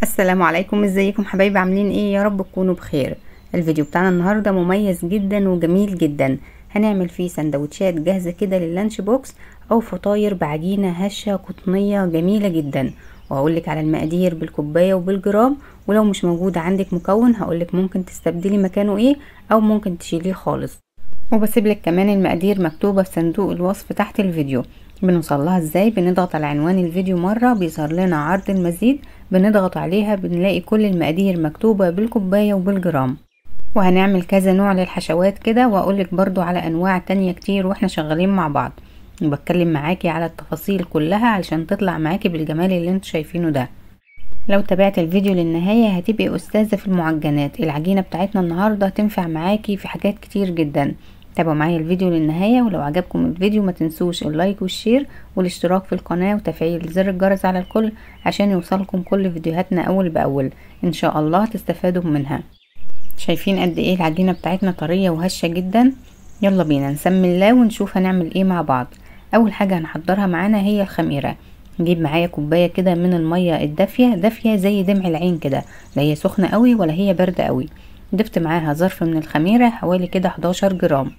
السلام عليكم، ازيكم حبايبي؟ عاملين ايه؟ يا رب تكونوا بخير. الفيديو بتاعنا النهارده مميز جدا وجميل جدا. هنعمل فيه سندوتشات جاهزه كده لللانش بوكس او فطاير بعجينه هشه قطنيه جميله جدا. وهقولك على المقادير بالكوبايه وبالجرام، ولو مش موجود عندك مكون هقولك ممكن تستبدلي مكانه ايه او ممكن تشيليه خالص. وبسيبلك كمان المقادير مكتوبه في صندوق الوصف تحت الفيديو. بنوصلها ازاي؟ بنضغط على عنوان الفيديو مره بيظهر لنا عرض المزيد، بنضغط عليها بنلاقي كل المقادير مكتوبة بالكوباية وبالجرام. وهنعمل كذا نوع للحشوات كده، واقولك برضو على انواع تانية كتير واحنا شغالين مع بعض. بتكلم معاكي على التفاصيل كلها علشان تطلع معاكي بالجمال اللي انتوا شايفينه ده. لو تابعت الفيديو للنهاية هتبقي استاذة في المعجنات. العجينة بتاعتنا النهاردة تنفع معاكي في حاجات كتير جدا. تابعوا معايا الفيديو للنهاية، ولو عجبكم الفيديو ما تنسوش اللايك والشير والاشتراك في القناة وتفعيل زر الجرس على الكل عشان يوصلكم كل فيديوهاتنا اول باول. ان شاء الله تستفادوا منها. شايفين قد ايه العجينة بتاعتنا طرية وهشة جدا؟ يلا بينا نسمي الله ونشوف هنعمل ايه مع بعض. اول حاجة هنحضرها معانا هي الخميرة. نجيب معايا كوباية كده من المية الدافية، دافية زي دمع العين كده، لا هي سخنة قوي ولا هي باردة قوي. ضفت معاها ظرف من الخميرة حوالي كده 11 جرام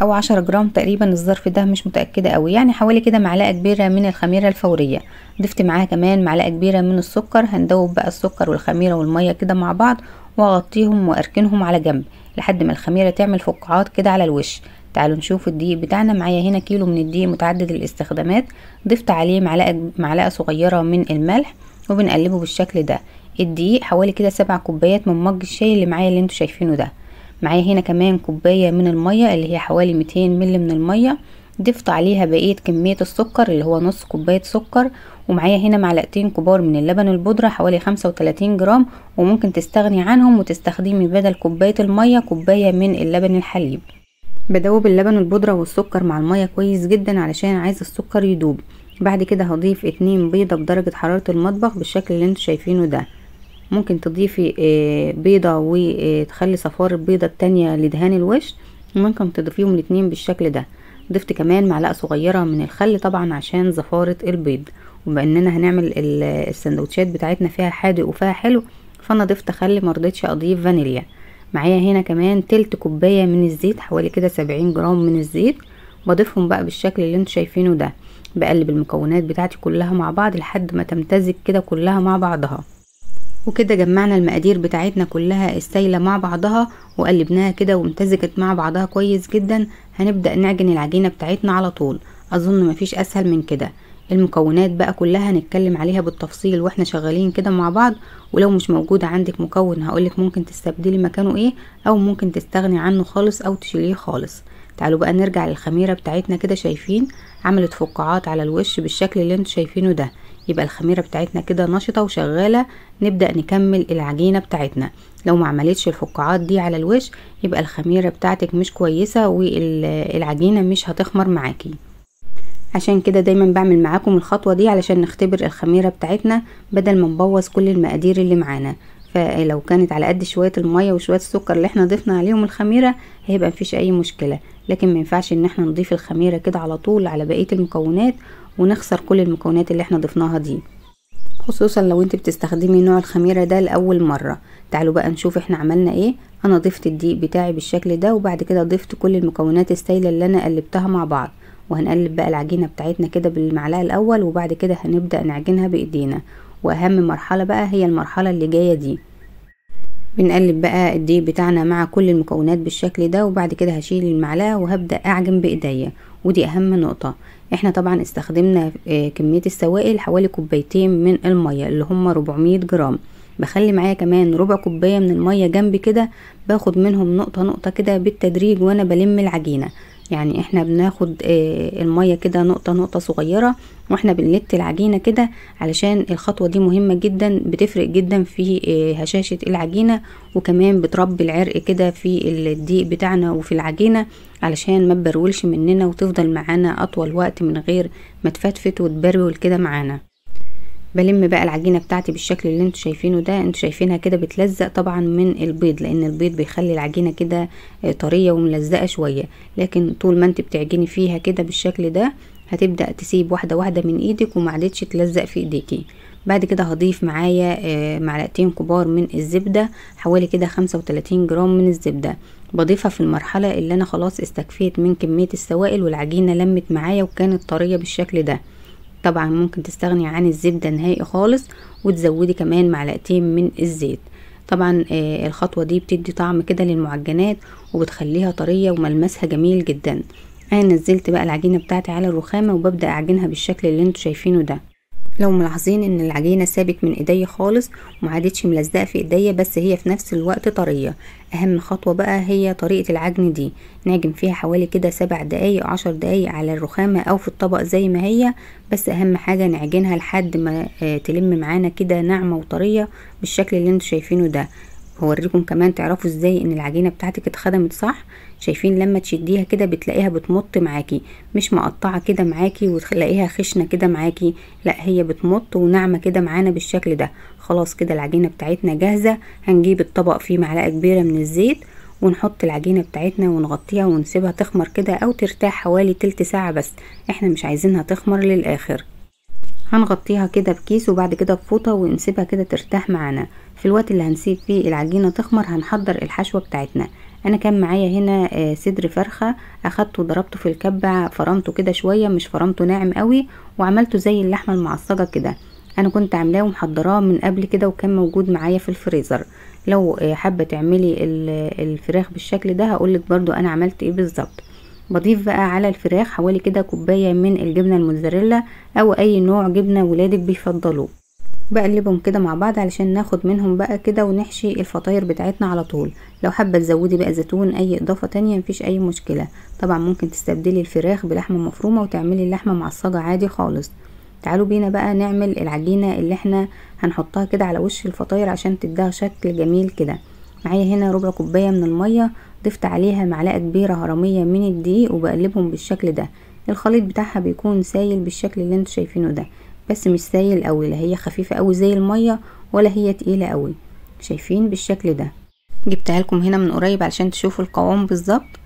او 10 جرام تقريبا، الظرف ده مش متأكدة قوي، يعني حوالي كده معلقة كبيرة من الخميرة الفورية. ضفت معاها كمان معلقة كبيرة من السكر. هندوب بقى السكر والخميرة والمية كده مع بعض واغطيهم واركنهم على جنب لحد ما الخميرة تعمل فقاعات كده على الوش. تعالوا نشوف الدقيق بتاعنا. معايا هنا كيلو من الدقيق متعدد الاستخدامات. ضفت عليه معلقة صغيرة من الملح وبنقلبه بالشكل ده. الدقيق حوالي كده 7 كوبايات من مج الشاي اللي معايا اللي انتوا شايفينه ده. معايا هنا كمان كوباية من المية اللي هي حوالي 200 مل من المية. ضفت عليها بقية كمية السكر اللي هو نص كوباية سكر. ومعايا هنا معلقتين كبار من اللبن البودرة حوالي 35 جرام، وممكن تستغني عنهم وتستخدمي بدل كوباية المية كوباية من اللبن الحليب. بدوب اللبن البودرة والسكر مع المية كويس جدا علشان عايز السكر يدوب. بعد كده هضيف 2 بيضة بدرجة حرارة المطبخ بالشكل اللي انتوا شايفينه ده. ممكن تضيفي بيضة وتخلي صفار البيضة التانية لدهان الوش، وممكن تضيفيهم الاتنين بالشكل ده. ضفت كمان معلقة صغيرة من الخل طبعا عشان زفارة البيض، وبما اننا هنعمل السندوتشات بتاعتنا فيها حادق وفيها حلو فانا ضفت خل، مرضتش اضيف فانيليا. معايا هنا كمان تلت كوباية من الزيت، حوالي كده 70 جرام من الزيت. بضيفهم بقى بالشكل اللي انتوا شايفينه ده. بقلب المكونات بتاعتي كلها مع بعض لحد ما تمتزج كده كلها مع بعضها. وكده جمعنا المقادير بتاعتنا كلها السايلة مع بعضها وقلبناها كده وامتزجت مع بعضها كويس جدا. هنبدأ نعجن العجينة بتاعتنا على طول. اظن مفيش اسهل من كده. المكونات بقى كلها هنتكلم عليها بالتفصيل واحنا شغالين كده مع بعض، ولو مش موجود عندك مكون هقولك ممكن تستبدلي مكانه ايه او ممكن تستغني عنه خالص او تشيليه خالص. تعالوا بقى نرجع للخميرة بتاعتنا كده. شايفين عملت فقاعات على الوش بالشكل اللي انتوا شايفينه ده. يبقى الخميرة بتاعتنا كده نشطة وشغالة. نبدأ نكمل العجينة بتاعتنا. لو ما عملتش الفقاعات دي على الوش يبقى الخميرة بتاعتك مش كويسة والعجينة مش هتخمر معاكي. عشان كده دايما بعمل معاكم الخطوة دي علشان نختبر الخميرة بتاعتنا بدل ما نبوظ كل المقادير اللي معانا. فلو كانت على قد شوية المية وشوية السكر اللي احنا ضفنا عليهم الخميرة هيبقى مفيش اي مشكلة، لكن ما ينفعش ان احنا نضيف الخميرة كده على طول على بقية المكونات ونخسر كل المكونات اللي احنا ضفناها دي، خصوصا لو انت بتستخدمي نوع الخميرة ده لأول مرة. تعالوا بقى نشوف احنا عملنا ايه. انا ضفت الدقيق بتاعي بالشكل ده، وبعد كده ضفت كل المكونات السايلة اللي انا قلبتها مع بعض. وهنقلب بقى العجينة بتاعتنا كده بالمعلقة الاول، وبعد كده هنبدأ نعجنها بايدينا. واهم مرحلة بقى هي المرحلة اللي جاية دي. بنقلب بقى الدقيق بتاعنا مع كل المكونات بالشكل ده، وبعد كده هشيل المعلقة وهبدأ اعجن بايديا. ودي اهم نقطة. احنا طبعا استخدمنا كمية السوائل حوالي كوبايتين من المية اللي هم 400 جرام. بخلي معايا كمان ربع كوباية من المية جنبي كده، باخد منهم نقطة نقطة كده بالتدريج وانا بلم العجينة. يعني احنا بناخد المية كده نقطة نقطة صغيرة واحنا بنلت العجينة كده، علشان الخطوة دي مهمة جدا، بتفرق جدا في هشاشة العجينة، وكمان بتربي العرق كده في الدقيق بتاعنا وفي العجينة علشان ما تبرولش مننا وتفضل معانا اطول وقت من غير ما تفتفت وتبرول كده معانا. بلم بقى العجينة بتاعتي بالشكل اللي انتوا شايفينه ده. انتوا شايفينها كده بتلزق طبعا من البيض، لان البيض بيخلي العجينة كده طرية وملزقة شوية، لكن طول ما انت بتعجني فيها كده بالشكل ده هتبدأ تسيب واحدة واحدة من ايدك وما عادتش تلزق في ايديكي. بعد كده هضيف معايا معلقتين كبار من الزبدة، حوالي كده 35 جرام من الزبدة. بضيفها في المرحلة اللي انا خلاص استكفيت من كمية السوائل والعجينة لمت معايا وكانت طرية بالشكل ده. طبعا ممكن تستغني عن الزبدة نهائي خالص وتزودي كمان معلقتين من الزيت. طبعا الخطوة دي بتدي طعم كده للمعجنات وبتخليها طرية وملمسها جميل جدا. انا نزلت بقى العجينة بتاعتي على الرخامة وببدأ اعجنها بالشكل اللي انتوا شايفينه ده. لو ملاحظين ان العجينة سابت من ايديا خالص ومعادتش ملزقة في ايديا، بس هي في نفس الوقت طرية. اهم خطوة بقى هي طريقة العجن دي، نعجن فيها حوالي كده 7 دقايق 10 دقايق على الرخامة او في الطبق زي ما هي، بس اهم حاجة نعجنها لحد ما تلم معانا كده ناعمة وطرية بالشكل اللي انتوا شايفينه ده. هوريكم كمان تعرفوا ازاي ان العجينة بتاعتك اتخدمت صح. شايفين لما تشديها كده بتلاقيها بتمط معاكي، مش مقطعة كده معاكي وتلاقيها خشنة كده معاكي، لا هي بتمط وناعمة كده معانا بالشكل ده. خلاص كده العجينة بتاعتنا جاهزة. هنجيب الطبق فيه معلقة كبيرة من الزيت ونحط العجينة بتاعتنا ونغطيها ونسيبها تخمر كده او ترتاح حوالي تلت ساعة، بس احنا مش عايزينها تخمر للاخر. هنغطيها كده بكيس وبعد كده بفوطة ونسيبها كده ترتاح معانا. في الوقت اللي هنسيب فيه العجينة تخمر هنحضر الحشوة بتاعتنا. انا كان معايا هنا صدر فرخة، اخدته وضربته في الكبة، فرمته كده شوية مش فرمته ناعم قوي، وعملته زي اللحمة المعصجة كده. انا كنت عاملاه ومحضراه من قبل كده وكان موجود معايا في الفريزر. لو حابة تعملي الفراخ بالشكل ده هقولك برضو انا عملت ايه بالظبط. بضيف بقى على الفراخ حوالي كده كوباية من الجبنة الموتزاريلا او اي نوع جبنة ولادك بيفضلوه. بقلبهم كده مع بعض علشان ناخد منهم بقى كده ونحشي الفطاير بتاعتنا على طول. لو حابة تزودي بقى زيتون اي اضافة تانية مفيش اي مشكلة. طبعا ممكن تستبدلي الفراخ بلحمة مفرومة وتعملي اللحمة معصجة عادي خالص. تعالوا بينا بقى نعمل العجينة اللي احنا هنحطها كده على وش الفطاير عشان تديها شكل جميل كده. معايا هنا ربع كوباية من المية، ضفت عليها معلقة كبيرة هرمية من الدقيق وبقلبهم بالشكل ده. الخليط بتاعها بيكون سايل بالشكل اللي انتوا شايفينه ده، بس مش سايل قوي، لا هي خفيفة قوي زي المية ولا هي تقيلة قوي. شايفين بالشكل ده. جبتها لكم هنا من قريب علشان تشوفوا القوام بالظبط.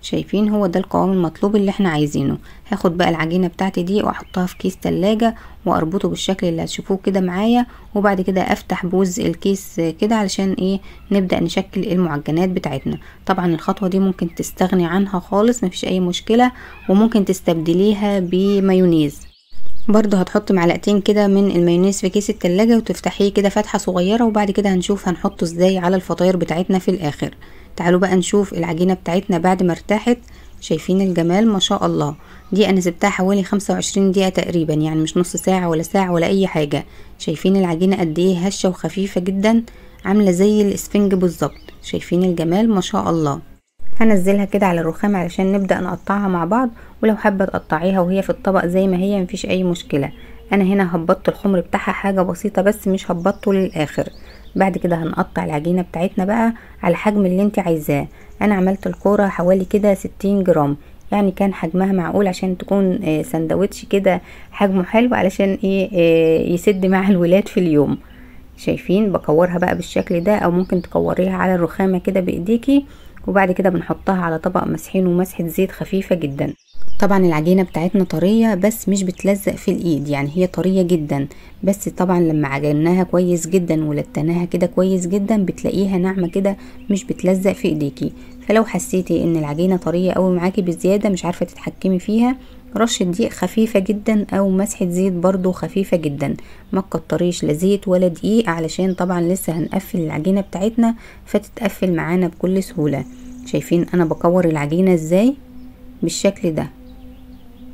شايفين هو ده القوام المطلوب اللي احنا عايزينه. هاخد بقى العجينة بتاعتي دي واحطها في كيس تلاجة واربطه بالشكل اللي هتشوفوه كده معايا، وبعد كده افتح بوز الكيس كده علشان ايه نبدأ نشكل المعجنات بتاعتنا. طبعا الخطوة دي ممكن تستغني عنها خالص مفيش اي مشكلة، وممكن تستبدليها بمايونيز. برضو هتحط معلقتين كده من المايونيز في كيس التلاجة وتفتحيه كده فتحة صغيرة، وبعد كده هنشوف هنحطه ازاي على الفطاير بتاعتنا في الاخر. تعالوا بقى نشوف العجينة بتاعتنا بعد ما ارتاحت. شايفين الجمال ما شاء الله. دي انا سبتها حوالي 25 دقيقة تقريبا، يعني مش نص ساعة ولا ساعة ولا اي حاجة. شايفين العجينة قد ايه هشة وخفيفة جدا، عاملة زي الاسفنج بالظبط. شايفين الجمال ما شاء الله. هنزلها كده على الرخام علشان نبدأ نقطعها مع بعض، ولو حابة تقطعيها وهي في الطبق زي ما هي مفيش اي مشكلة. انا هنا هبطت الخمر بتاعها حاجة بسيطة بس مش هبطه للاخر. بعد كده هنقطع العجينة بتاعتنا بقى على حجم اللي انت عايزاه. انا عملت الكورة حوالي كده 60 جرام، يعني كان حجمها معقول عشان تكون سندوتش كده حجمه حلو علشان ايه يسد مع الولاد في اليوم. شايفين بكورها بقى بالشكل ده، او ممكن تكوريها على الرخامة كده بايديكي، وبعد كده بنحطها على طبق مسحين ومسحة زيت خفيفة جدا. طبعا العجينة بتاعتنا طرية بس مش بتلزق في الايد، يعني هي طرية جدا، بس طبعا لما عجناها كويس جدا ولتناها كده كويس جدا بتلاقيها ناعمة كده مش بتلزق في ايديكي. فلو حسيتي ان العجينة طرية قوي معاكي بزيادة مش عارفة تتحكمي فيها، رشة دقيق خفيفة جدا او مسحة زيت برضو خفيفة جدا. ما تكتريش لا زيت ولا دقيق علشان طبعا لسه هنقفل العجينة بتاعتنا فتتقفل معانا بكل سهولة. شايفين انا بكور العجينة ازاي بالشكل ده.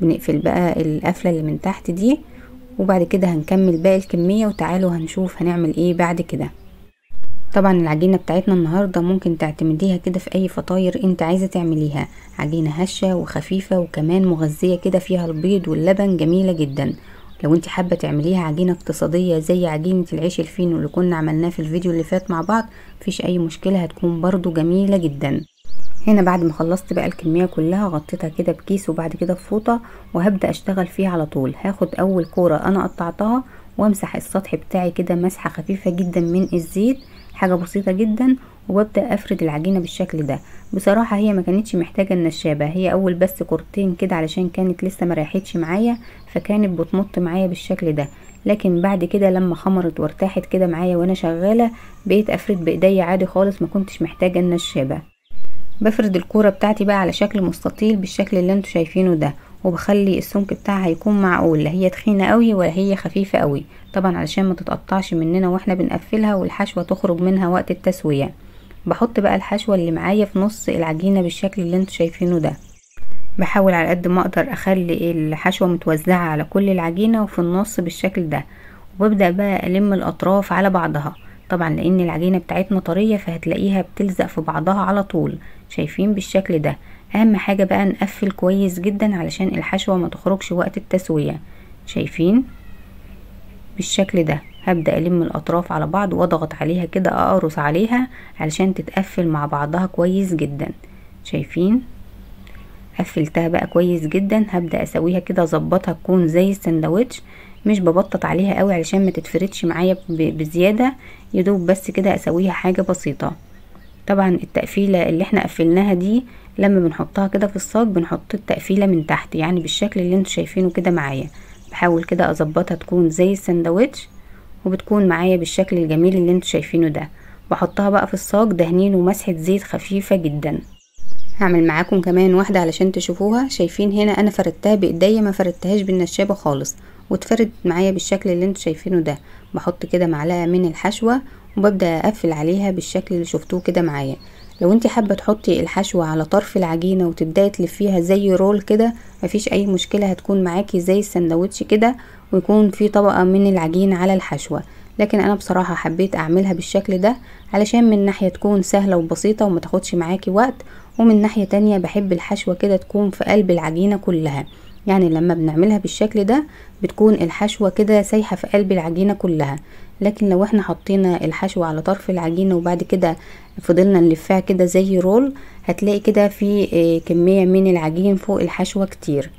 بنقفل بقى القفلة اللي من تحت دي، وبعد كده هنكمل باقي الكمية، وتعالوا هنشوف هنعمل ايه بعد كده. طبعا العجينة بتاعتنا النهاردة ممكن تعتمديها كده في اي فطاير انت عايزة تعمليها. عجينة هشة وخفيفة وكمان مغذية كده، فيها البيض واللبن، جميلة جدا. لو انت حابة تعمليها عجينة اقتصادية زي عجينة العيش الفينو اللي كنا عملناه في الفيديو اللي فات مع بعض، مفيش اي مشكلة، هتكون برضو جميلة جدا. هنا بعد ما خلصت بقى الكمية كلها غطيتها كده بكيس وبعد كده بفوطة، وهبدأ اشتغل فيها على طول. هاخد اول كورة انا قطعتها وامسح السطح بتاعي كده مسحة خفيفة جدا من الزيت. حاجة بسيطة جدا، وببدأ افرد العجينة بالشكل ده. بصراحة هي ما كانتش محتاجة النشابة، هي اول بس كورتين كده علشان كانت لسه ما ريحتش معايا، فكانت بتمط معايا بالشكل ده. لكن بعد كده لما خمرت وارتاحت كده معايا وانا شغالة، بقيت افرد بايديا عادي خالص، ما كنتش محتاجة النشابة. بفرد الكورة بتاعتي بقى على شكل مستطيل بالشكل اللي انتوا شايفينه ده، وبخلي السمك بتاعها يكون معقول، لا هي تخينة قوي ولا هي خفيفة قوي، طبعا علشان ما تتقطعش مننا واحنا بنقفلها والحشوة تخرج منها وقت التسوية. بحط بقى الحشوة اللي معايا في نص العجينة بالشكل اللي انتوا شايفينه ده. بحاول على قد ما اقدر اخلي الحشوة متوزعة على كل العجينة وفي النص بالشكل ده، وببدأ بقى ألم الأطراف على بعضها، طبعا لأن العجينة بتاعتنا طرية فهتلاقيها بتلزق في بعضها على طول. شايفين بالشكل ده. أهم حاجة بقى نقفل كويس جدا علشان الحشوة ما تخرجش وقت التسوية. شايفين بالشكل ده. هبدأ ألم الأطراف على بعض وأضغط عليها كده، أقرص عليها علشان تتقفل مع بعضها كويس جدا. شايفين قفلتها بقى كويس جدا. هبدأ أسويها كده، أظبطها تكون زي السندوتش، مش ببطط عليها قوي علشان ما تتفردش معايا بزيادة، يدوب بس كده اسويها حاجة بسيطة. طبعا التقفيلة اللي احنا قفلناها دي لما بنحطها كده في الصاج بنحط التقفيلة من تحت، يعني بالشكل اللي انتوا شايفينه كده معايا. بحاول كده اظبطها تكون زي السندوتش، وبتكون معايا بالشكل الجميل اللي انتوا شايفينه ده. بحطها بقى في الصاج دهنين ومسحة زيت خفيفة جدا. هعمل معاكم كمان واحدة علشان تشوفوها. شايفين هنا انا فردتها بايديا، ما فردتهاش بالنشابة خالص، واتفردت معايا بالشكل اللي انتوا شايفينه ده. بحط كده معلقة من الحشوة وببدأ اقفل عليها بالشكل اللي شفتوه كده معايا. لو انت حابة تحطي الحشوة على طرف العجينة وتبدأي تلفيها زي رول كده، مفيش اي مشكلة، هتكون معاكي زي السندوتش كده، ويكون في طبقة من العجين على الحشوة. لكن انا بصراحة حبيت اعملها بالشكل ده علشان من ناحية تكون سهلة وبسيطة وما تاخدش معاكي وقت، ومن ناحية تانية بحب الحشوة كده تكون في قلب العجينة كلها. يعني لما بنعملها بالشكل ده بتكون الحشوة كده سايحة في قلب العجينة كلها. لكن لو احنا حطينا الحشوة على طرف العجينة وبعد كده فضلنا نلفها كده زي رول، هتلاقي كده في كمية من العجين فوق الحشوة كتير.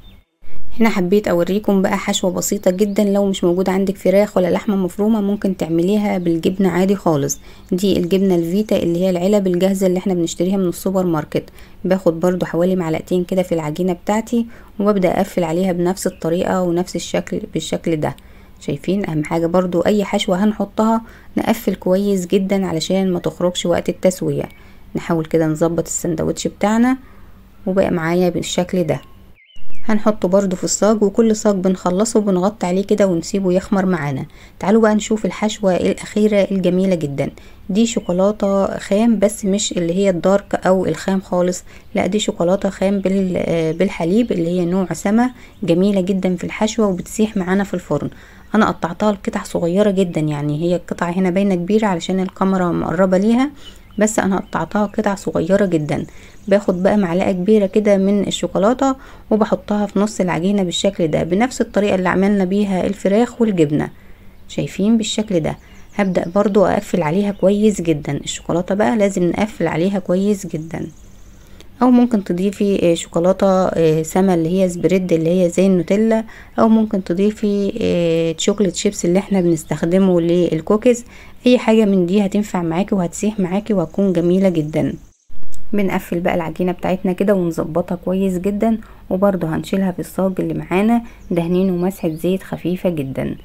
هنا حبيت اوريكم بقى حشوة بسيطة جدا. لو مش موجود عندك فراخ ولا لحمة مفرومة ممكن تعمليها بالجبنة عادي خالص. دي الجبنة الفيتا اللي هي العلب الجاهزة اللي احنا بنشتريها من السوبر ماركت. باخد برضو حوالي معلقتين كده في العجينة بتاعتي، وببدأ اقفل عليها بنفس الطريقة ونفس الشكل بالشكل ده. شايفين اهم حاجة برضو اي حشوة هنحطها نقفل كويس جدا علشان ما تخرجش وقت التسوية. نحاول كده نظبط السندوتش بتاعنا وبقى معايا بالشكل ده. هنحطه برضو في الصاج، وكل صاج بنخلصه بنغطي عليه كده ونسيبه يخمر معانا. تعالوا بقى نشوف الحشوة الأخيرة الجميلة جدا. دي شوكولاتة خام، بس مش اللي هي الدارك او الخام خالص، لا دي شوكولاتة خام بالحليب اللي هي نوع سما، جميلة جدا في الحشوة وبتسيح معانا في الفرن. انا قطعتها لقطع صغيرة جدا، يعني هي القطعة هنا باينة كبيرة علشان الكاميرا مقربة ليها، بس انا قطعتها قطع صغيرة جدا. باخد بقى معلقة كبيرة كده من الشوكولاتة وبحطها في نص العجينة بالشكل ده، بنفس الطريقة اللي عملنا بيها الفراخ والجبنة. شايفين بالشكل ده. هبدأ برضو اقفل عليها كويس جدا. الشوكولاتة بقى لازم نقفل عليها كويس جدا، او ممكن تضيفي شوكولاتة سما اللي هي سبريد اللي هي زي النوتيلا، او ممكن تضيفي شوكولات شيبس اللي احنا بنستخدمه للكوكيز. اي حاجة من دي هتنفع معاكي وهتسيح معاكي وهتكون جميلة جدا. بنقفل بقى العجينة بتاعتنا كده ونظبطها كويس جدا، وبرضه هنشيلها في الصاج اللي معانا دهنين ومسحة زيت خفيفة جدا.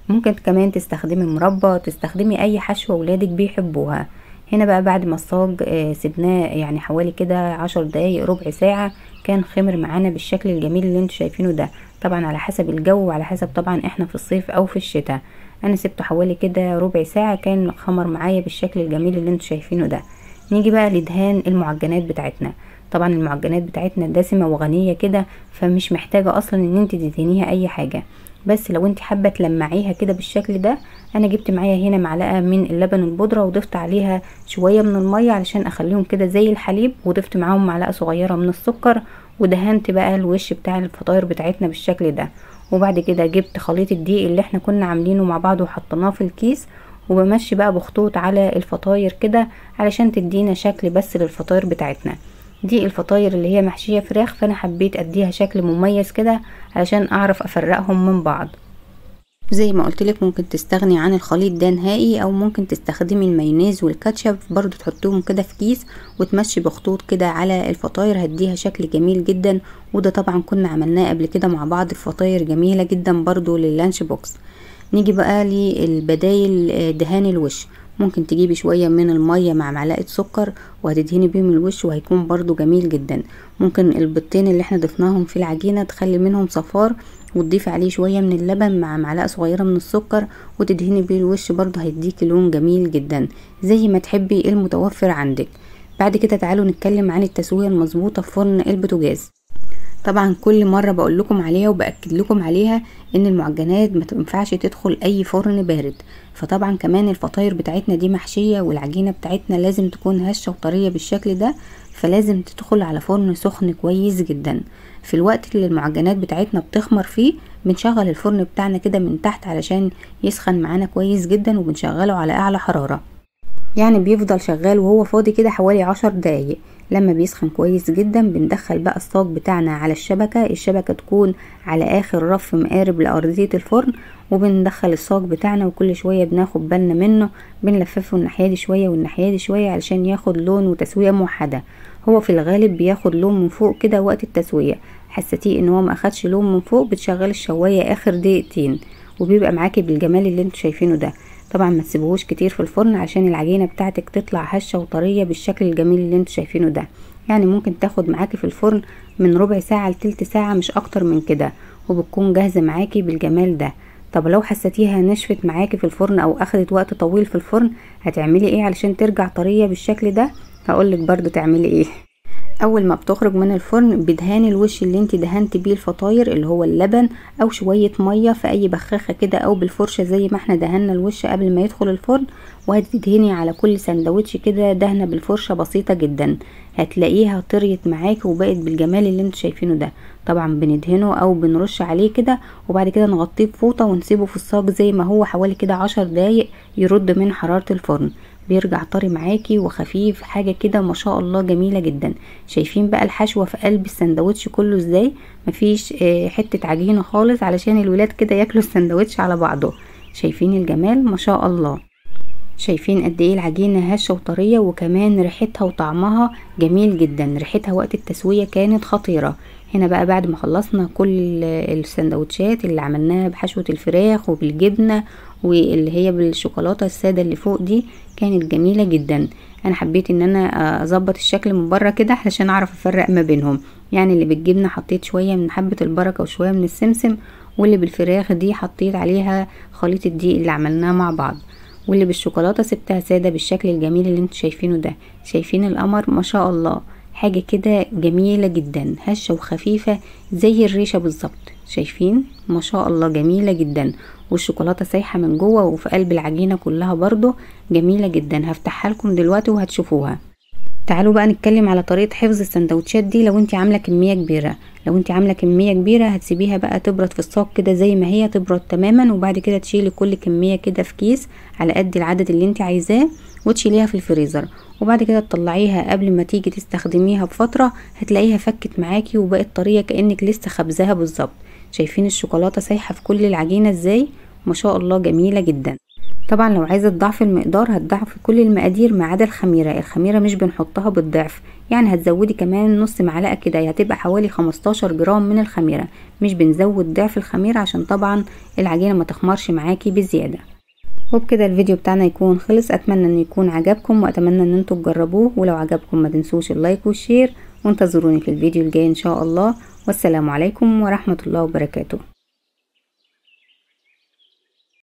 ممكن كمان تستخدمي مربى، تستخدمي اي حشوة ولادك بيحبوها. هنا بقى بعد ما الصاج سيبناه يعني حوالي كده 10 دقايق ربع ساعة، كان خمر معانا بالشكل الجميل اللي انتوا شايفينه ده. طبعا على حسب الجو وعلى حسب طبعا احنا في الصيف او في الشتاء. انا سبته حوالي كده ربع ساعة كان خمر معايا بالشكل الجميل اللي انتوا شايفينه ده. نيجي بقى لدهان المعجنات بتاعتنا. طبعا المعجنات بتاعتنا دسمة وغنية كده، فمش محتاجة اصلا ان انت تدهنيها اي حاجة، بس لو انت حابة تلمعيها كده بالشكل ده. انا جبت معايا هنا معلقة من اللبن البودرة وضفت عليها شوية من المية علشان اخليهم كده زي الحليب، وضفت معاهم معلقة صغيرة من السكر، ودهنت بقى الوش بتاع الفطاير بتاعتنا بالشكل ده. وبعد كده جبت خليط الدقيق اللي احنا كنا عاملينه مع بعض وحطيناه في الكيس، وبمشي بقى بخطوط على الفطاير كده علشان تدينا شكل بس للفطاير بتاعتنا. دي الفطاير اللي هي محشية فراخ، فانا حبيت اديها شكل مميز كده علشان اعرف افرقهم من بعض. زي ما قلت لك ممكن تستغني عن الخليط ده نهائي، او ممكن تستخدمي المايونيز والكاتشب برضو تحطوهم كده في كيس وتمشي بخطوط كده على الفطاير، هديها شكل جميل جدا. وده طبعا كنا عملناه قبل كده مع بعض، الفطاير جميلة جدا برضو لللانش بوكس. نيجي بقى للبدايل، دهان الوش. ممكن تجيبي شوية من المية مع معلقة سكر وهتدهني بيهم الوش وهيكون برضو جميل جدا. ممكن البيضتين اللي احنا ضفناهم في العجينة تخلي منهم صفار وتضيفي عليه شوية من اللبن مع معلقة صغيرة من السكر وتدهني بيه الوش، برضو هيديكي لون جميل جدا زي ما تحبي المتوفر عندك. بعد كده تعالوا نتكلم عن التسوية المظبوطة في فرن البوتاجاز. طبعا كل مرة بقول لكم عليها وبأكد لكم عليها ان المعجنات ما تنفعش تدخل اي فرن بارد. فطبعا كمان الفطاير بتاعتنا دي محشية والعجينة بتاعتنا لازم تكون هشة وطرية بالشكل ده، فلازم تدخل على فرن سخن كويس جدا. في الوقت اللي المعجنات بتاعتنا بتخمر فيه بنشغل الفرن بتاعنا كده من تحت علشان يسخن معانا كويس جدا، وبنشغله على اعلى حرارة، يعني بيفضل شغال وهو فاضي كده حوالي 10 دقايق. لما بيسخن كويس جدا بندخل بقى الصاج بتاعنا على الشبكة تكون على اخر رف مقارب لارضية الفرن، وبندخل الصاج بتاعنا وكل شوية بناخد بالنا منه، بنلففه الناحية دي شوية والناحية دي شوية علشان ياخد لون وتسوية موحدة. هو في الغالب بياخد لون من فوق كده وقت التسوية، حسيتيه ان هو ما اخدش لون من فوق بتشغل الشواية اخر دقيقتين وبيبقى معاكي بالجمال اللي انتوا شايفينه ده. طبعا ما تسيبوهوش كتير في الفرن عشان العجينة بتاعتك تطلع هشة وطرية بالشكل الجميل اللي انتوا شايفينه ده. يعني ممكن تاخد معاكي في الفرن من ربع ساعة لتلت ساعة مش اكتر من كده، وبتكون جاهزة معاكي بالجمال ده. طب لو حسيتيها نشفت معاكي في الفرن او اخدت وقت طويل في الفرن هتعملي ايه علشان ترجع طرية بالشكل ده؟ هقولك برضو تعملي ايه. اول ما بتخرج من الفرن بدهاني الوش اللي انت دهنت بيه الفطاير اللي هو اللبن او شوية مية في اي بخاخة كده او بالفرشة زي ما احنا دهنا الوش قبل ما يدخل الفرن، وهتدهني على كل سندوتش كده دهنة بالفرشة بسيطة جدا، هتلاقيها طريت معاكي وبقت بالجمال اللي انتوا شايفينه ده. طبعا بندهنه او بنرش عليه كده وبعد كده نغطيه بفوطة ونسيبه في الصاج زي ما هو حوالي كده 10 دقايق يرد من حرارة الفرن، بيرجع طري معاكي وخفيف، حاجة كده ما شاء الله جميلة جدا. شايفين بقى الحشوة في قلب السندوتش كله ازاي؟ مفيش حتة عجينة خالص علشان الولاد كده ياكلوا السندوتش على بعضه. شايفين الجمال ما شاء الله؟ شايفين قد ايه العجينة هشة وطرية، وكمان ريحتها وطعمها جميل جدا. ريحتها وقت التسوية كانت خطيرة. هنا بقى بعد ما خلصنا كل السندوتشات اللي عملناها بحشوة الفراخ وبالجبنة واللي هي بالشوكولاتة السادة اللي فوق دي، كانت جميلة جدا. انا حبيت ان انا اظبط الشكل من بره كده علشان اعرف افرق ما بينهم. يعني اللي بالجبنة حطيت شوية من حبة البركة وشوية من السمسم، واللي بالفراخ دي حطيت عليها خليط الدقيق اللي عملناه مع بعض، واللي بالشوكولاتة سبتها سادة بالشكل الجميل اللي انتوا شايفينه ده. شايفين القمر ما شاء الله؟ حاجة كده جميلة جدا، هشة وخفيفة زي الريشة بالظبط. شايفين ما شاء الله؟ جميلة جدا، والشوكولاتة سايحة من جوه وفي قلب العجينة كلها برضو جميلة جدا. هفتحها لكم دلوقتي وهتشوفوها. تعالوا بقى نتكلم على طريقة حفظ السندوتشات دي. لو انت عاملة كمية كبيرة، هتسيبيها بقى تبرد في الصاج كده زي ما هي، تبرد تماما، وبعد كده تشيلي كل كمية كده في كيس على قد العدد اللي انت عايزاه وتشيليها في الفريزر، وبعد كده تطلعيها قبل ما تيجي تستخدميها بفترة هتلاقيها فكت معاكي وبقت طرية كأنك لسه خبزها بالظبط. شايفين الشوكولاتة سايحة في كل العجينة ازاي؟ ما شاء الله جميلة جدا. طبعا لو عايزة تضعفي المقدار هتضعفي كل المقادير ما عدا الخميرة مش بنحطها بالضعف، يعني هتزودي كمان نص معلقة كده، هتبقى حوالي 15 جرام من الخميرة، مش بنزود ضعف الخميرة عشان طبعا العجينة ما تخمرش معاكي بزيادة. وبكده الفيديو بتاعنا يكون خلص. اتمنى ان يكون عجبكم واتمنى ان انتوا تجربوه، ولو عجبكم ما تنسوش اللايك والشير، وانتظروني في الفيديو الجاي ان شاء الله. والسلام عليكم ورحمة الله وبركاته.